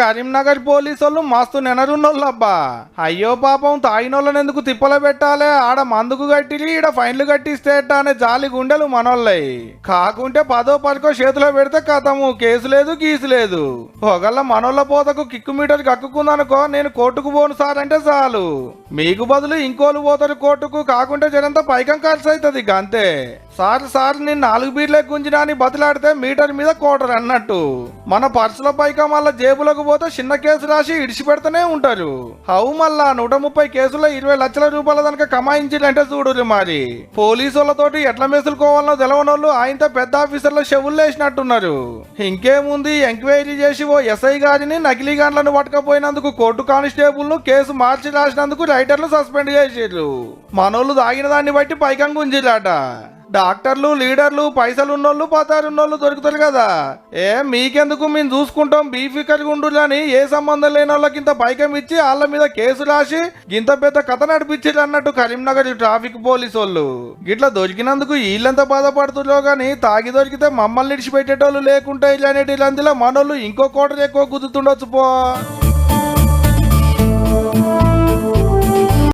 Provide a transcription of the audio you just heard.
కరీంనగర్ పోలీసోళ్ళు మస్తు నెనరున్నోళ్ళబ్బా. అయ్యో పాపం తాగినోళ్ళని ఎందుకు తిప్పల పెట్టాలే, ఆడ మందుకు కట్టిరి ఈడ ఫైన్లు కట్టిస్తే అనే జాలి గుండెలు మనోళ్ళయి. కాకుంటే 10 10 చేతిలో పెడితే కథము, కేసు లేదు గీసు లేదు. ఒకళ్ళ మనోళ్ళ పోతకు కిక్కు మీటర్ కక్కుకుందనుకో, నేను కోర్టుకు పోను సార్ అంటే చాలు, మీకు బదులు ఇంకోళ్ళు పోతారు కోర్టుకు, కాకుంటే జనంతా పైకం ఖర్చు అవుతుంది అంతే. సార్ నేను 4 బీర్లే గుంజినా అని బతిలాడితే మీటర్ మీద కోటర్ అన్నట్టు. మన పర్సుల పైకం వల్ల జేబులకు పోతే చిన్న కేసు రాసి ఇడిచిపెడుతూనే ఉంటారు. హౌ మళ్ళా 130 కేసుల్లో 20 లక్షల రూపాయల దానిక కమాయించాలంటే చూడురు. మరి పోలీసులతోటి ఎట్లా మెసులుకోవాలనో తెలవనోళ్ళు ఆయనతో పెద్ద ఆఫీసర్ల చెవుల్లో వేసినట్టున్నారు. ఇంకేముంది, ఎంక్వైరీ చేసి ఓ ఎస్ఐ గారిని నకిలీ గన్లను పట్టుకపోయినందుకు కోర్టు కానిస్టేబుల్ ను కేసు మార్చి రాసినందుకు రైటర్లు సస్పెండ్ చేసిర్రు. మనోళ్ళు తాగిన దాన్ని బట్టి పైకం గుంజిరాట. డాక్టర్లు లీడర్లు పైసలున్నోళ్ళు పతారున్నోళ్ళు దొరుకుతారు కదా. మీకెందుకు, మేము చూసుకుంటాం బీఫికర్ గుండులని ఏ సంబంధం లేని వాళ్ళకి ఇంత పైకం ఇచ్చి వాళ్ళ మీద కేసు రాసి ఇంత పెద్ద కథ నడిపించారు అన్నట్టు కరీంనగర్ ట్రాఫిక్ పోలీసు వాళ్ళు. గిట్లా దొరికినందుకు వీళ్ళెంత బాధపడుతుందో గానీ తాగి దొరికితే మమ్మల్ని ఇడిచిపెట్టేటోళ్ళు లేకుంటే ఇలాంటి లందిలో మనోళ్ళు ఇంకో కోటర్ ఎక్కువ గుద్దుతుండొచ్చు పో.